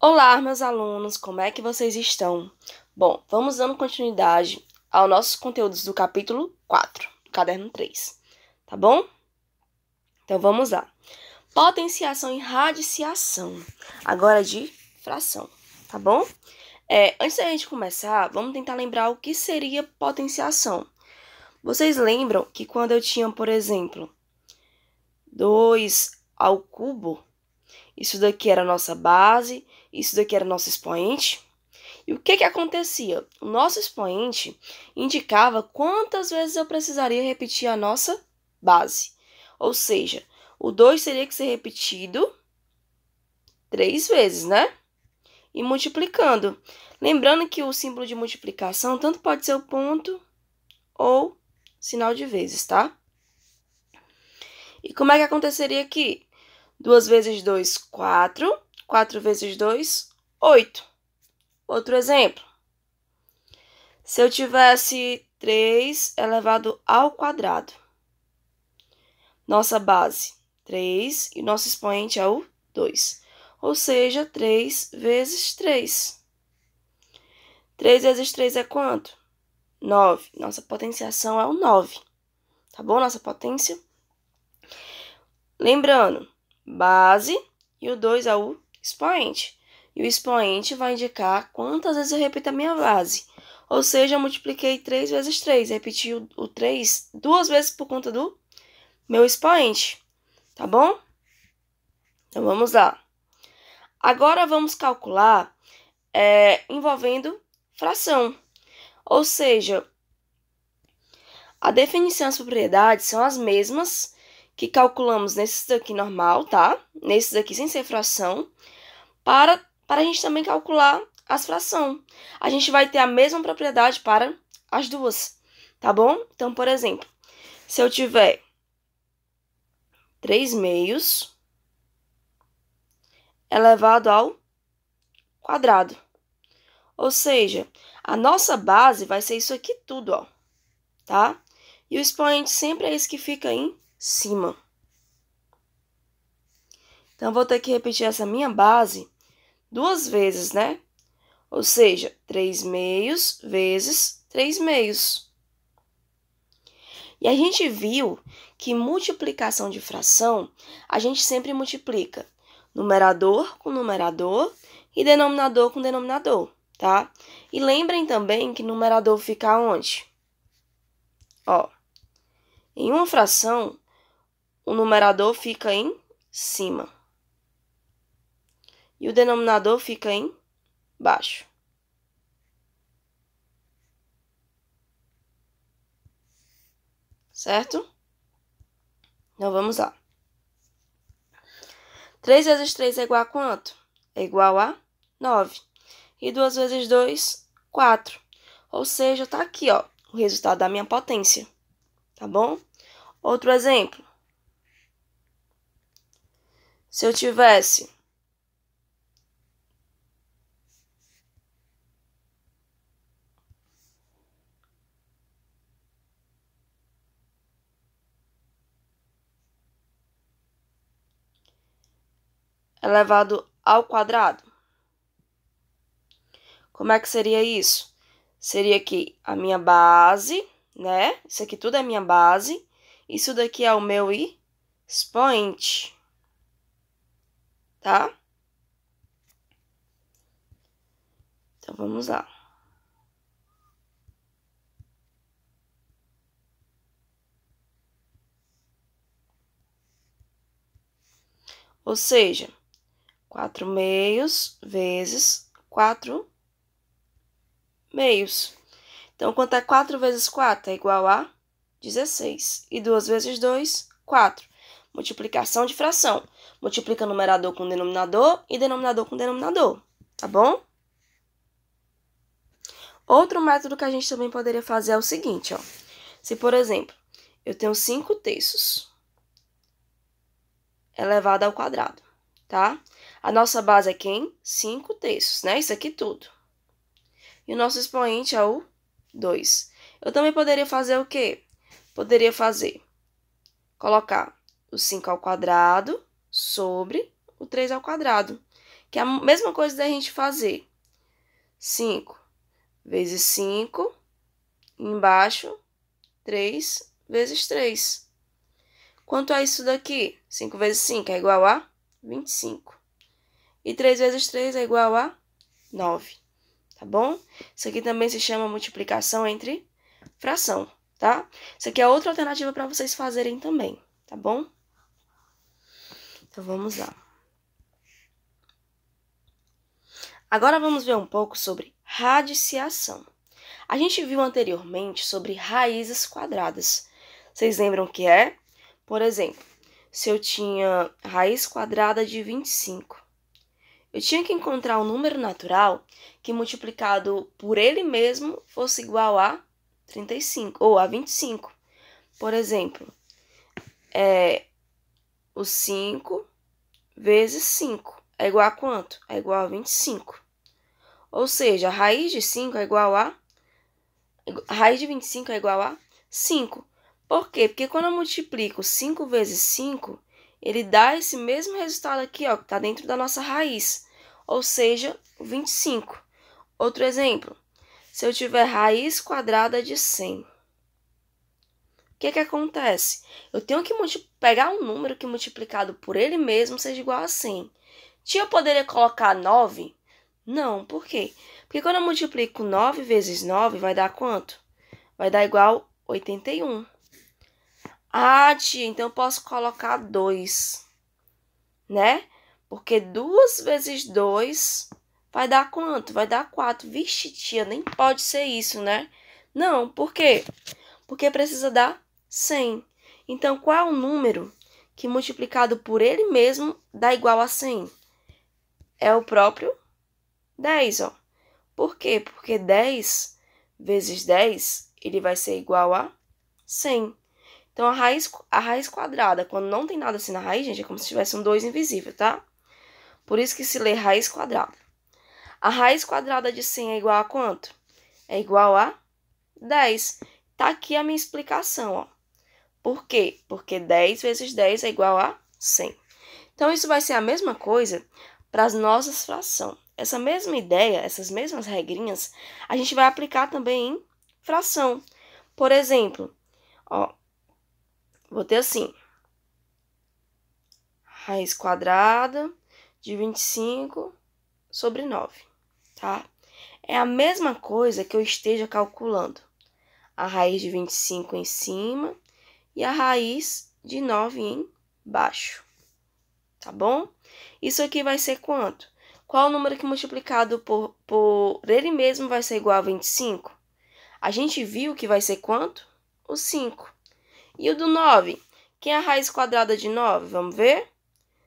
Olá, meus alunos, como é que vocês estão? Bom, vamos dando continuidade aos nossos conteúdos do capítulo 4, do caderno 3, tá bom? Então vamos lá. Potenciação e radiciação, agora de fração, tá bom? Antes da gente começar, vamos tentar lembrar o que seria potenciação. Vocês lembram que quando eu tinha, por exemplo, 2 ao cubo, isso daqui era a nossa base, isso daqui era nosso expoente? E o que acontecia? O nosso expoente indicava quantas vezes eu precisaria repetir a nossa base. Ou seja, o 2 teria que ser repetido 3 vezes, né? E multiplicando. Lembrando que o símbolo de multiplicação tanto pode ser o ponto ou sinal de vezes, tá? E como é que aconteceria aqui? 2 vezes 2, 4. 4 vezes 2, 8. Outro exemplo. Se eu tivesse 3 elevado ao quadrado, nossa base 3 e nosso expoente é o 2. Ou seja, 3 vezes 3. 3 vezes 3 é quanto? 9. Nossa potenciação é o 9. Tá bom? Nossa potência. Lembrando, base e o 2 é o expoente. E o expoente vai indicar quantas vezes eu repito a minha base. Ou seja, eu multipliquei 3 vezes 3. Repeti o 3 duas vezes por conta do meu expoente. Tá bom? Então, vamos lá. Agora, vamos calcular envolvendo fração. Ou seja, a definição e as propriedades são as mesmas que calculamos nesses daqui normal, tá? Nesses daqui sem ser fração, para a gente também calcular as frações. A gente vai ter a mesma propriedade para as duas, tá bom? Então, por exemplo, se eu tiver 3 meios elevado ao quadrado. Ou seja, a nossa base vai ser isso aqui tudo, ó, tá? E o expoente sempre é esse que fica em cima. Então, vou ter que repetir essa minha base duas vezes, né? Ou seja, 3 meios vezes 3 meios. E a gente viu que multiplicação de fração, a gente sempre multiplica numerador com numerador e denominador com denominador, tá? E lembrem também que numerador fica onde? Ó, em uma fração, o numerador fica em cima. E o denominador fica em baixo. Certo? Então, vamos lá. 3 vezes 3 é igual a quanto? É igual a 9. E 2 vezes 2, 4. Ou seja, tá aqui, ó, o resultado da minha potência. Tá bom? Outro exemplo. Se eu tivesse elevado ao quadrado, como é que seria isso? Seria aqui a minha base, né? Isso aqui tudo é minha base. Isso daqui é o meu expoente. Tá? Então, vamos lá. Ou seja, 4 meios vezes 4 meios. Então, quanto é 4 vezes 4? É igual a 16. E 2 vezes 2, 4. Multiplicação de fração. Multiplica numerador com denominador e denominador com denominador. Tá bom? Outro método que a gente também poderia fazer é o seguinte, ó. Se, por exemplo, eu tenho 5 terços elevado ao quadrado, tá? A nossa base é quem? 5 terços, né? Isso aqui tudo. E o nosso expoente é o 2. Eu também poderia fazer o quê? Poderia colocar o 5 ao quadrado sobre o 3 ao quadrado, Que é a mesma coisa da gente fazer 5 vezes 5, embaixo 3 vezes 3. Quanto é isso daqui? 5 vezes 5 é igual a 25. E 3 vezes 3 é igual a 9, tá bom? Isso aqui também se chama multiplicação entre fração, tá? Isso aqui é outra alternativa para vocês fazerem também, tá bom? Então, vamos lá. Agora vamos ver um pouco sobre radiciação. A gente viu anteriormente sobre raízes quadradas. Vocês lembram o que é? Por exemplo, se eu tinha raiz quadrada de 25, eu tinha que encontrar um número natural que multiplicado por ele mesmo fosse igual a 35 ou a 25. Por exemplo, o 5 vezes 5 é igual a quanto? É igual a 25. Ou seja, a raiz de 5 é igual a... A raiz de 25 é igual a 5. Por quê? Porque quando eu multiplico 5 vezes 5, ele dá esse mesmo resultado aqui, ó, que está dentro da nossa raiz. Ou seja, 25. Outro exemplo. Se eu tiver raiz quadrada de 100, o que acontece? Eu tenho que pegar um número que multiplicado por ele mesmo seja igual a 100. Eu poderia colocar 9? Não, por quê? Porque quando eu multiplico 9 vezes 9, vai dar quanto? Vai dar igual a 81. Ah, tia, então eu posso colocar 2, né? Porque 2 vezes 2 vai dar quanto? Vai dar 4. Vixe, tia, nem pode ser isso, né? Não, por quê? Porque precisa dar 100. Então, qual é o número que multiplicado por ele mesmo dá igual a 100? É o próprio 10, ó. Por quê? Porque 10 vezes 10, ele vai ser igual a 100. Então, a raiz quadrada, quando não tem nada assim na raiz, gente, é como se tivesse um 2 invisível, tá? Por isso que se lê raiz quadrada. A raiz quadrada de 100 é igual a quanto? É igual a 10. Tá aqui a minha explicação, ó. Por quê? Porque 10 vezes 10 é igual a 100. Então, isso vai ser a mesma coisa para as nossas frações. Essa mesma ideia, essas mesmas regrinhas, a gente vai aplicar também em fração. Por exemplo, ó, vou ter assim, raiz quadrada de 25 sobre 9, tá? É a mesma coisa que eu esteja calculando a raiz de 25 em cima e a raiz de 9 embaixo, tá bom? Isso aqui vai ser quanto? Qual o número que multiplicado por ele mesmo vai ser igual a 25? A gente viu que vai ser quanto? O 5. E o do 9? Quem é a raiz quadrada de 9? Vamos ver?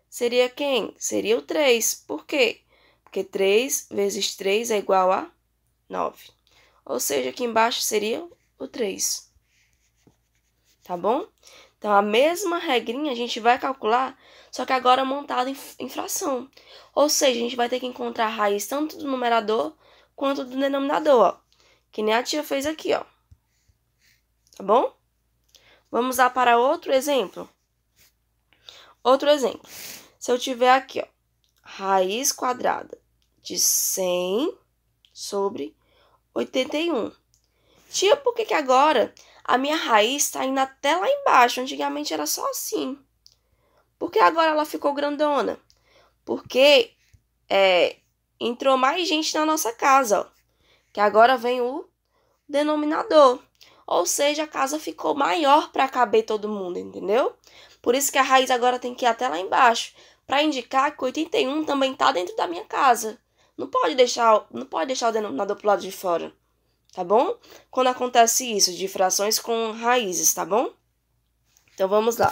Seria quem? Seria o 3. Por quê? Porque 3 vezes 3 é igual a 9. Ou seja, aqui embaixo seria o 3. Tá bom? Então, a mesma regrinha a gente vai calcular, só que agora montada em fração. Ou seja, a gente vai ter que encontrar a raiz tanto do numerador quanto do denominador, ó. Que nem a tia fez aqui, ó. Tá bom? Vamos lá para outro exemplo. Outro exemplo. Se eu tiver aqui, ó, raiz quadrada de 100 sobre 81. Tia, por que agora a minha raiz está indo até lá embaixo? Antigamente era só assim. Por que agora ela ficou grandona? Porque entrou mais gente na nossa casa, ó. Que agora vem o denominador. Ou seja, a casa ficou maior para caber todo mundo, entendeu? Por isso que a raiz agora tem que ir até lá embaixo, para indicar que 81 também está dentro da minha casa. Não pode deixar o denominador pro lado de fora, tá bom? Quando acontece isso, de frações com raízes, tá bom? Então, vamos lá.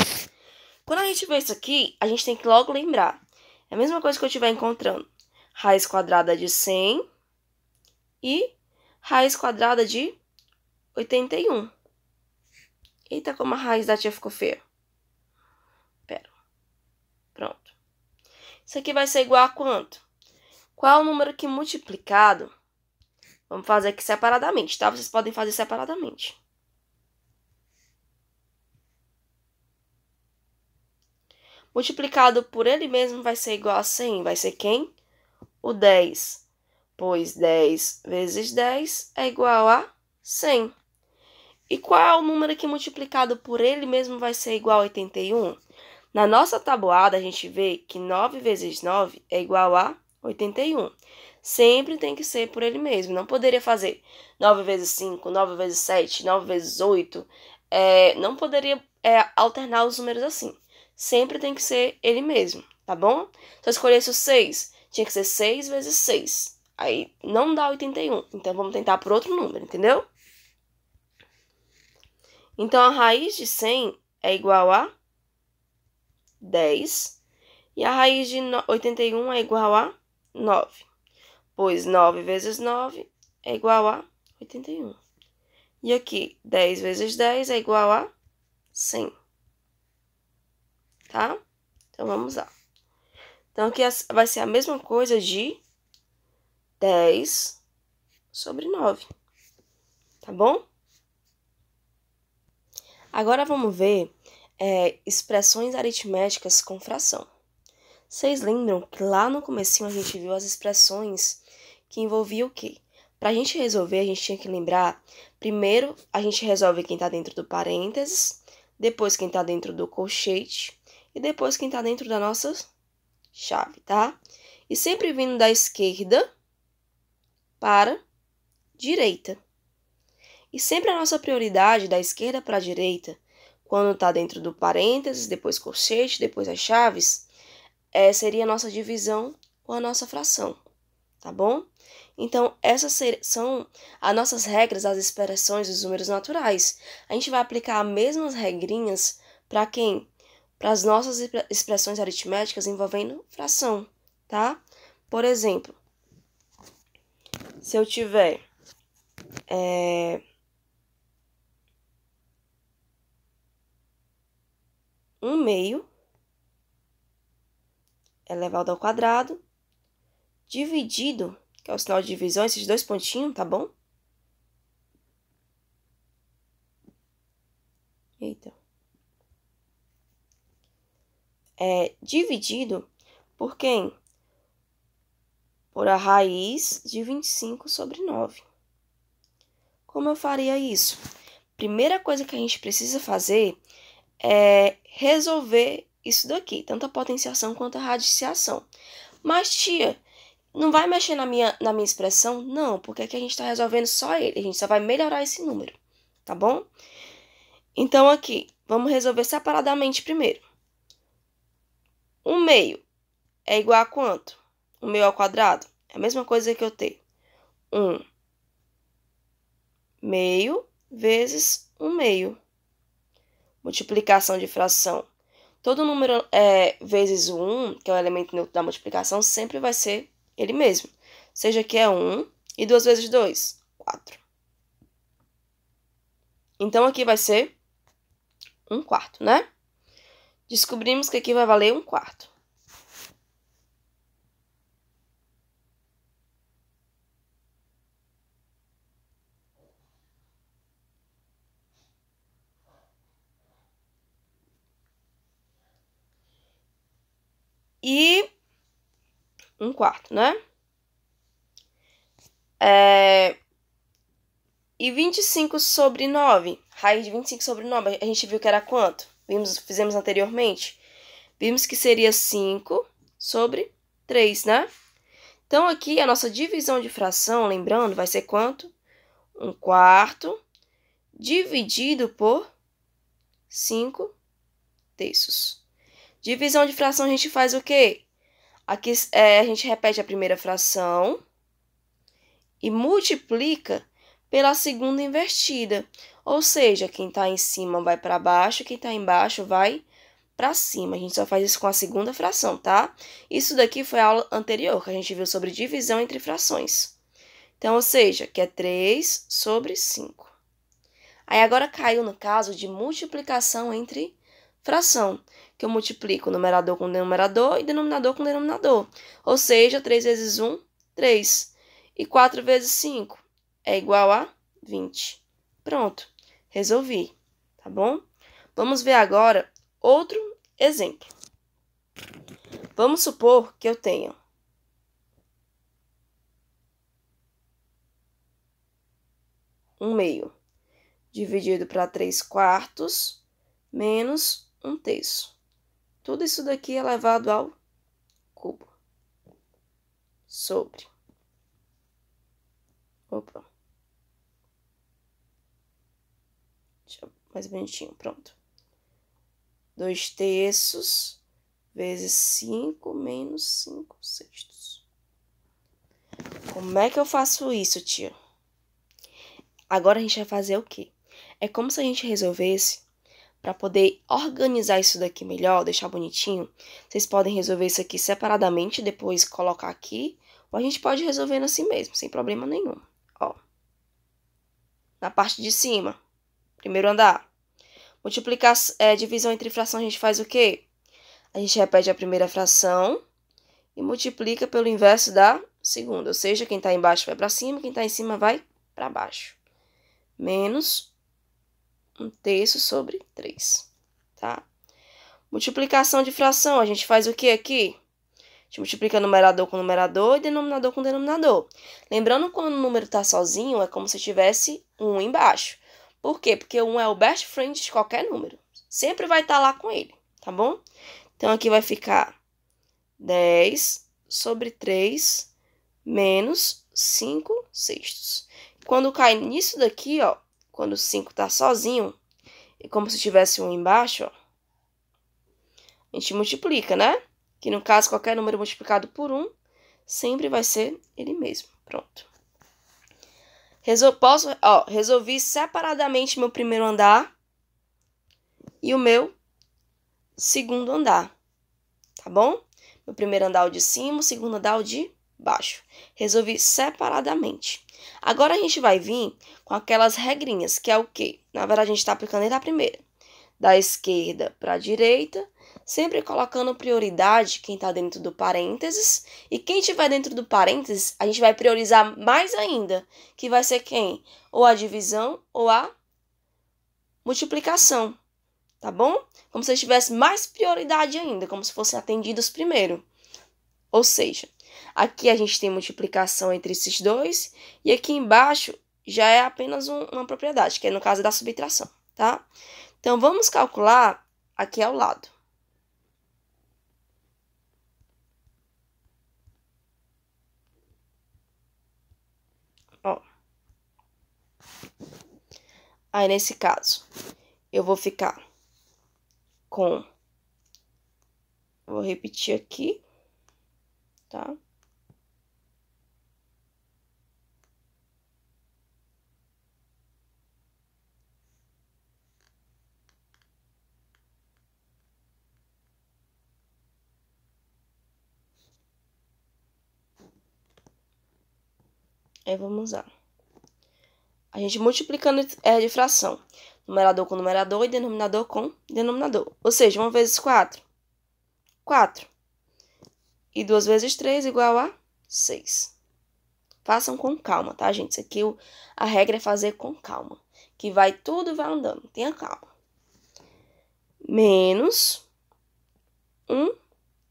Quando a gente vê isso aqui, a gente tem que logo lembrar. É a mesma coisa que eu estiver encontrando. Raiz quadrada de 100 e raiz quadrada de 81. Eita, como a raiz da tia ficou feia. Pera. Pronto. Isso aqui vai ser igual a quanto? Qual é o número que multiplicado? Vamos fazer aqui separadamente, tá? Vocês podem fazer separadamente. Multiplicado por ele mesmo vai ser igual a 100. Vai ser quem? o 10, pois 10 vezes 10 é igual a 100. E qual é o número que multiplicado por ele mesmo vai ser igual a 81? Na nossa tabuada, a gente vê que 9 vezes 9 é igual a 81. Sempre tem que ser por ele mesmo. Não poderia fazer 9 vezes 5, 9 vezes 7, 9 vezes 8. Não poderia alternar os números assim. Sempre tem que ser ele mesmo, tá bom? Se eu escolhesse o 6, tinha que ser 6 vezes 6. Aí não dá 81. Então, vamos tentar por outro número, entendeu? Então, a raiz de 100 é igual a 10. E a raiz de 81 é igual a 9. Pois 9 vezes 9 é igual a 81. E aqui, 10 vezes 10 é igual a 100. Tá? Então, vamos lá. Então, aqui vai ser a mesma coisa de 10 sobre 9. Tá bom? Agora, vamos ver expressões aritméticas com fração. Vocês lembram que lá no comecinho a gente viu as expressões que envolviam o quê? Para a gente resolver, a gente tinha que lembrar, primeiro a gente resolve quem está dentro do parênteses, depois quem está dentro do colchete e depois quem está dentro da nossa chave, tá? E sempre vindo da esquerda para direita. E sempre a nossa prioridade da esquerda para a direita, quando está dentro do parênteses, depois colchete, depois as chaves, seria a nossa divisão ou a nossa fração, tá bom? Então, essas são as nossas regras, as expressões dos números naturais. A gente vai aplicar as mesmas regrinhas para quem? Para as nossas expressões aritméticas envolvendo fração, tá? Por exemplo, se eu tiver 1/2 elevado ao quadrado, dividido, que é o sinal de divisão, esses dois pontinhos, tá bom? Eita. Dividido por quem? Por a raiz de 25 sobre 9. Como eu faria isso? Primeira coisa que a gente precisa fazer é resolver isso daqui, tanto a potenciação quanto a radiciação. Mas, tia, não vai mexer na minha expressão? Não, porque aqui a gente está resolvendo só ele. A gente só vai melhorar esse número, tá bom? Então, aqui, vamos resolver separadamente primeiro. 1/2 é igual a quanto? 1/2 ao quadrado? É a mesma coisa que eu ter 1/2 vezes 1/2. Multiplicação de fração. Todo número vezes o 1, que é o elemento neutro da multiplicação, sempre vai ser ele mesmo. Seja que é 1 e 2 vezes 2, 4. Então, aqui vai ser 1/4, né? Descobrimos que aqui vai valer 1/4. E 1/4, né? E 25 sobre 9, raiz de 25 sobre 9, a gente viu que era quanto? Fizemos anteriormente. Vimos que seria 5 sobre 3, né? Então, aqui a nossa divisão de fração, lembrando, vai ser quanto? 1/4 dividido por 5/3. Divisão de fração a gente faz o quê? Aqui a gente repete a primeira fração e multiplica pela segunda invertida. Ou seja, quem está em cima vai para baixo, quem está embaixo vai para cima. A gente só faz isso com a segunda fração, tá? Isso daqui foi a aula anterior, que a gente viu sobre divisão entre frações. Então, ou seja, que é 3 sobre 5. Aí agora caiu no caso de multiplicação entre fração, que eu multiplico numerador com denominador e denominador com denominador. Ou seja, 3 vezes 1, 3. E 4 vezes 5 é igual a 20. Pronto, resolvi, tá bom? Vamos ver agora outro exemplo. Vamos supor que eu tenha 1 meio, dividido para 3 quartos, menos 1 terço. Tudo isso daqui é elevado ao cubo. Sobre. Opa. Deixa eu mais bonitinho, pronto. 2 terços vezes 5 menos 5 sextos. Como é que eu faço isso, tia? Agora a gente vai fazer o quê? É como se a gente resolvesse, para poder organizar isso daqui melhor, deixar bonitinho, vocês podem resolver isso aqui separadamente, depois colocar aqui, ou a gente pode resolver assim mesmo, sem problema nenhum. Ó. Na parte de cima, primeiro andar. Multiplicar, divisão entre fração, a gente faz o quê? A gente repete a primeira fração e multiplica pelo inverso da segunda. Ou seja, quem está embaixo vai para cima, quem está em cima vai para baixo. Menos 1 terço sobre 3, tá? Multiplicação de fração, a gente faz o que aqui? A gente multiplica numerador com numerador e denominador com denominador. Lembrando, quando o número está sozinho, é como se tivesse 1 embaixo. Por quê? Porque 1 é o best friend de qualquer número. Sempre vai estar lá com ele, tá bom? Então, aqui vai ficar 10 sobre 3 menos 5 sextos. Quando cai nisso daqui, ó, quando o 5 tá sozinho, é como se tivesse 1 embaixo, ó, a gente multiplica, né? Que no caso, qualquer número multiplicado por 1 sempre vai ser ele mesmo. Pronto. Resolvi separadamente meu primeiro andar e o meu segundo andar, tá bom? Meu primeiro andar é o de cima, o segundo andar é o de baixo. Resolvi separadamente. Agora a gente vai vir com aquelas regrinhas, que é o quê? Na verdade, a gente está aplicando desde a primeira. Da esquerda para a direita, sempre colocando prioridade quem está dentro do parênteses. E quem estiver dentro do parênteses, a gente vai priorizar mais ainda, que vai ser quem? Ou a divisão ou a multiplicação, tá bom? Como se tivesse mais prioridade ainda, como se fossem atendidos primeiro. Ou seja, aqui a gente tem multiplicação entre esses dois, e aqui embaixo já é apenas uma propriedade, que é no caso da subtração, tá? Então, vamos calcular aqui ao lado. Ó. Aí, nesse caso, eu vou ficar com... Vou repetir aqui, tá? Aí, vamos lá. A gente multiplicando de fração. Numerador com numerador e denominador com denominador. Ou seja, 1 vezes 4. 4. E 2 vezes 3 igual a 6. Façam com calma, tá, gente? Isso aqui, a regra é fazer com calma. Que vai tudo e vai andando. Tenha calma. Menos 1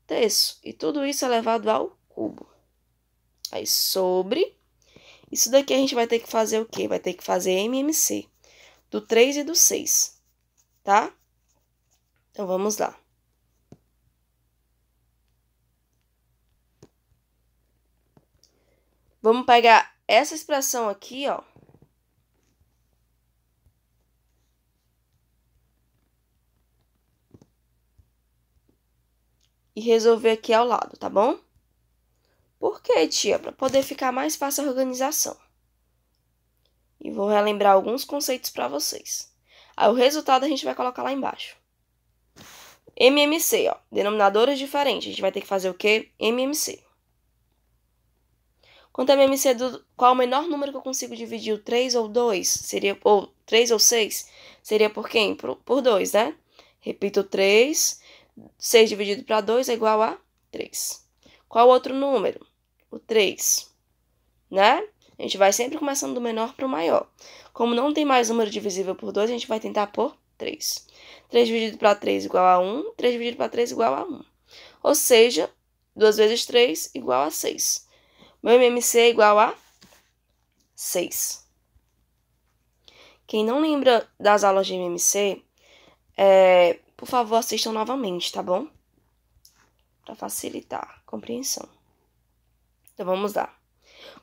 terço. E tudo isso elevado ao cubo. Aí, sobre... Isso daqui a gente vai ter que fazer o quê? Vai ter que fazer MMC. Do 3 e do 6. Tá? Então, vamos lá. Vamos pegar essa expressão aqui, ó. E resolver aqui ao lado, tá bom? Por quê, tia? Para poder ficar mais fácil a organização. E vou relembrar alguns conceitos para vocês. Aí o resultado a gente vai colocar lá embaixo. MMC, ó. Denominadores diferentes. A gente vai ter que fazer o quê? MMC. Quanto a MMC, qual é o menor número que eu consigo dividir? O 3 ou 2? Seria, ou 3 ou 6? Seria por quem? Por 2, né? Repito, 3. 6 dividido para 2 é igual a 3. Qual outro número? O 3, né? A gente vai sempre começando do menor para o maior. Como não tem mais número divisível por 2, a gente vai tentar por 3. 3 dividido para 3 igual a 1. 3 dividido para 3 igual a 1. Ou seja, 2 vezes 3 igual a 6. Meu MMC é igual a 6. Quem não lembra das aulas de MMC, por favor, assistam novamente, tá bom? Para facilitar a compreensão. Então, vamos lá.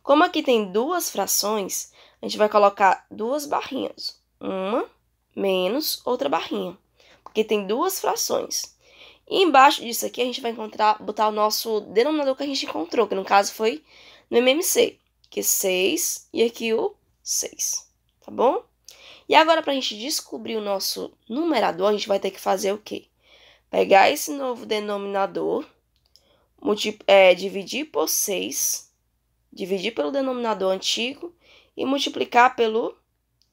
Como aqui tem duas frações, a gente vai colocar duas barrinhas. Uma menos outra barrinha. Porque tem duas frações. E embaixo disso aqui, a gente vai botar o nosso denominador que a gente encontrou, que no caso foi no MMC. Que é 6 e aqui o 6. Tá bom? E agora, para a gente descobrir o nosso numerador, a gente vai ter que fazer o quê? Pegar esse novo denominador, dividir por 6, dividir pelo denominador antigo e multiplicar pelo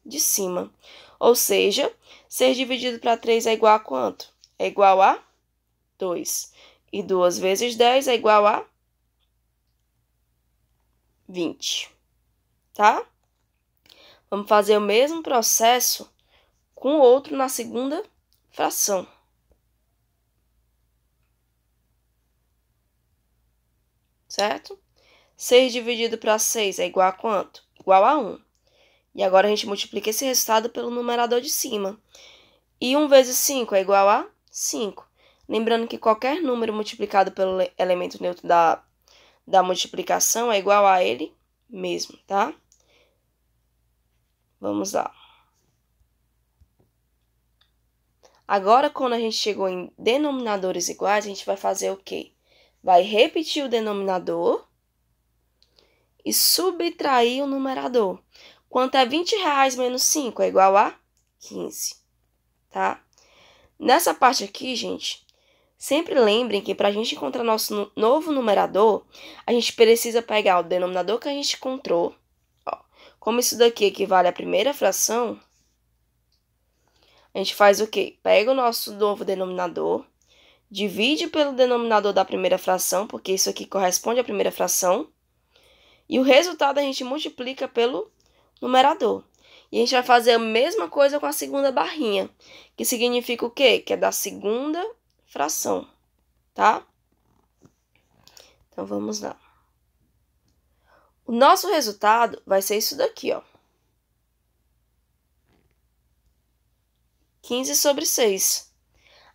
de cima. Ou seja, 6 dividido para 3 é igual a quanto? É igual a 2. E 2 vezes 10 é igual a 20. Tá? Vamos fazer o mesmo processo com o outro na segunda fração. Certo? 6 dividido para 6 é igual a quanto? Igual a 1. E agora a gente multiplica esse resultado pelo numerador de cima. E 1 vezes 5 é igual a 5. Lembrando que qualquer número multiplicado pelo elemento neutro da multiplicação é igual a ele mesmo, tá? Vamos lá. Agora, quando a gente chegou em denominadores iguais, a gente vai fazer o quê? Vai repetir o denominador e subtrair o numerador. Quanto é 20 reais menos 5? É igual a 15, tá? Nessa parte aqui, gente, sempre lembrem que para a gente encontrar nosso novo numerador, a gente precisa pegar o denominador que a gente encontrou. Ó, como isso daqui equivale à primeira fração, a gente faz o quê? Pega o nosso novo denominador, divide pelo denominador da primeira fração, porque isso aqui corresponde à primeira fração, e o resultado a gente multiplica pelo numerador. E a gente vai fazer a mesma coisa com a segunda barrinha, que significa o quê? Que é da segunda fração, tá? Então, vamos lá. O nosso resultado vai ser isso daqui, ó. 15 sobre 6.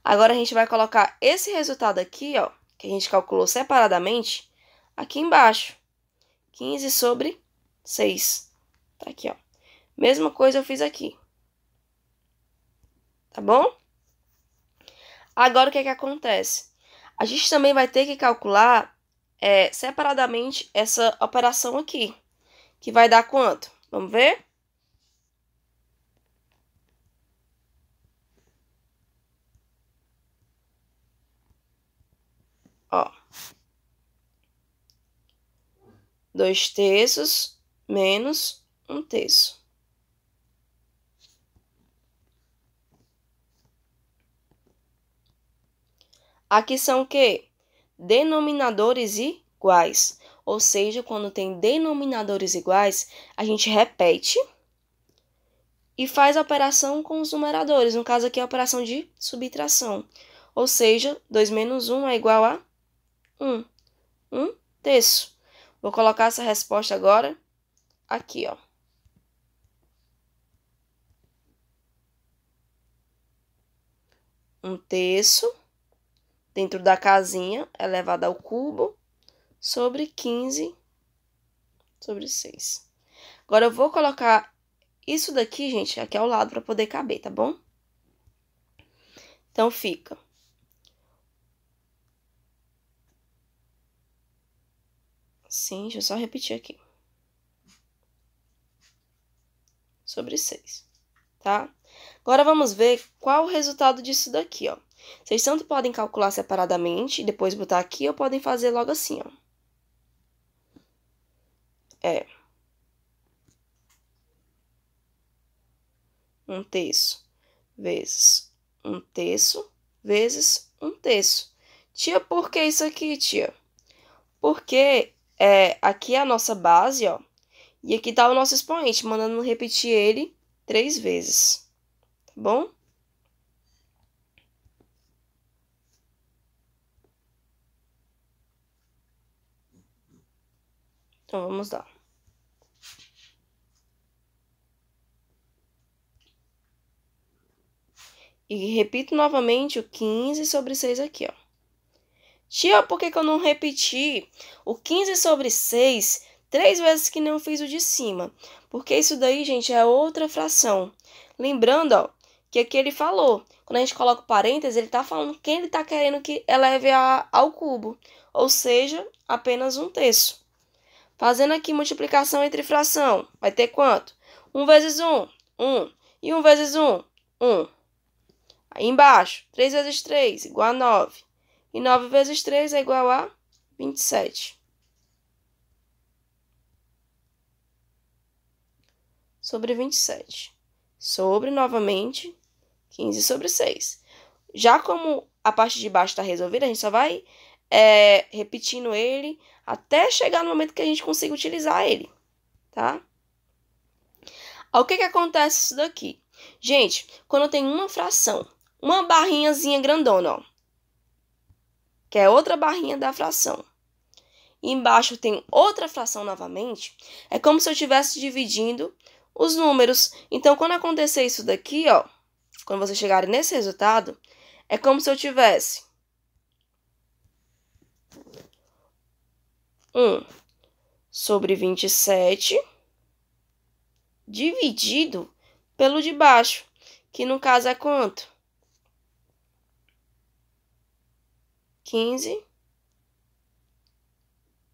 Agora, a gente vai colocar esse resultado aqui, ó, que a gente calculou separadamente, aqui embaixo. 15 sobre 6. Tá aqui, ó. Mesma coisa eu fiz aqui. Tá bom? Agora, o que é que acontece? A gente também vai ter que calcular separadamente essa operação aqui, que vai dar quanto? Vamos ver? Ó. 2/3 menos 1/3. Aqui são o quê? Denominadores iguais. Ou seja, quando tem denominadores iguais, a gente repete e faz a operação com os numeradores. No caso aqui, a operação de subtração. Ou seja, 2 menos 1 é igual a 1. 1/3. Vou colocar essa resposta agora aqui, ó. 1/3 dentro da casinha elevado ao cubo sobre 15 sobre 6. Agora, eu vou colocar isso daqui, gente, aqui ao lado para poder caber, tá bom? Então, fica. Sim, deixa eu só repetir aqui. Sobre 6, tá? Agora, vamos ver qual o resultado disso daqui, ó. Vocês tanto podem calcular separadamente e depois botar aqui, ou podem fazer logo assim, ó. 1/3 vezes 1/3 vezes 1/3. Tia, por que isso aqui, tia? Porque aqui é a nossa base, ó. E aqui tá o nosso expoente, mandando repetir ele 3 vezes. Tá bom? Então, vamos lá. E repito novamente o 15 sobre 6 aqui, ó. Tia, por que eu não repeti o 15 sobre 6 3 vezes que não fiz o de cima? Porque isso daí, gente, é outra fração. Lembrando, ó, que aqui ele falou, quando a gente coloca o parênteses, ele está falando quem ele está querendo que eleve ao cubo, ou seja, apenas 1/3. Fazendo aqui multiplicação entre fração, vai ter quanto? 1 vezes 1, 1. E 1 vezes 1, 1. Aí embaixo, 3 vezes 3, igual a 9. E 9 vezes 3 é igual a 27. Sobre 27. Sobre, novamente, 15 sobre 6. Já como a parte de baixo está resolvida, a gente só vai repetindo ele até chegar no momento que a gente consiga utilizar ele, tá? O que acontece isso daqui? Gente, quando eu tenho uma fração, uma barrinhazinha grandona, ó, que é outra barrinha da fração, e embaixo tem outra fração novamente, é como se eu estivesse dividindo os números. Então, quando acontecer isso daqui, ó, quando vocês chegarem nesse resultado, é como se eu tivesse 1 sobre 27 dividido pelo de baixo, que no caso é quanto? 15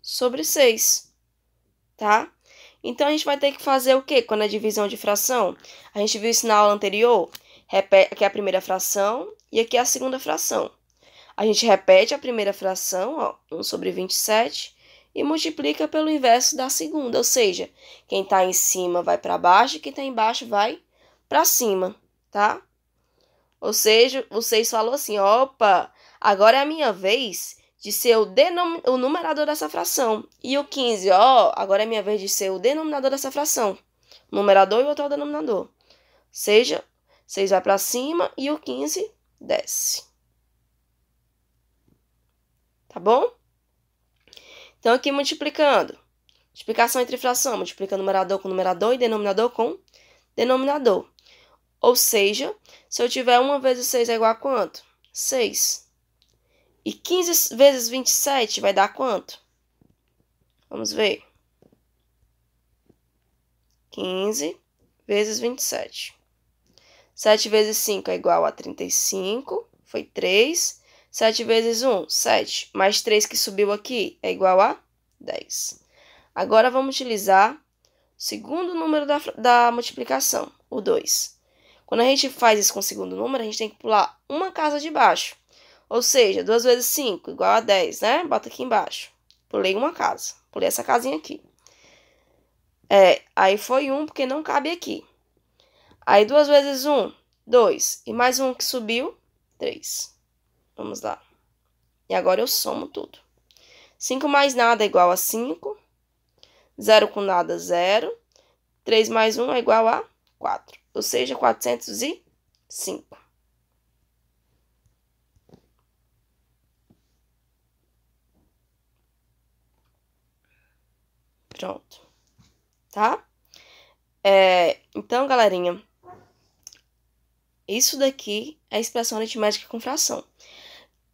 sobre 6, tá? Então, a gente vai ter que fazer o quê? Quando é divisão de fração? A gente viu isso na aula anterior. Aqui é a primeira fração e aqui é a segunda fração. A gente repete a primeira fração, ó, 1 sobre 27, e multiplica pelo inverso da segunda. Ou seja, quem está em cima vai para baixo e quem está embaixo vai para cima, tá? Ou seja, o 6 falou assim, opa, agora é a minha vez de ser o numerador dessa fração. E o 15, ó, agora é minha vez de ser o denominador dessa fração. O numerador e o outro é o denominador. Ou seja, 6 vai para cima e o 15 desce. Tá bom? Então, aqui multiplicando. Multiplicação entre fração. Multiplica numerador com numerador e denominador com denominador. Ou seja, se eu tiver 1 vezes 6 é igual a quanto? 6. E 15 vezes 27 vai dar quanto? Vamos ver. 15 vezes 27. 7 vezes 5 é igual a 35. Foi 3. 7 vezes 1, 7. Mais 3 que subiu aqui é igual a 10. Agora, vamos utilizar o segundo número da multiplicação, o 2. Quando a gente faz isso com o segundo número, a gente tem que pular uma casa de baixo. Ou seja, 2 vezes 5 igual a 10, né? Bota aqui embaixo. Pulei uma casa. Pulei essa casinha aqui. Aí foi 1 porque não cabe aqui. Aí 2 vezes 1, 2. E mais 1 que subiu, 3. Vamos lá. E agora eu somo tudo. 5 mais nada é igual a 5. 0 com nada, 0. 3 mais 1 é igual a 4. Ou seja, 405. Pronto. Tá? Então, galerinha, isso daqui é a expressão aritmética com fração.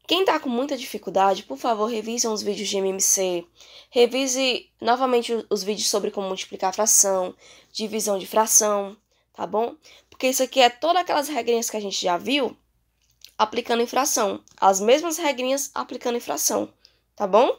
Quem tá com muita dificuldade, por favor, revise os vídeos de MMC, revise novamente os vídeos sobre como multiplicar fração, divisão de fração, tá bom? Porque isso aqui é todas aquelas regrinhas que a gente já viu aplicando em fração. As mesmas regrinhas aplicando em fração, tá bom?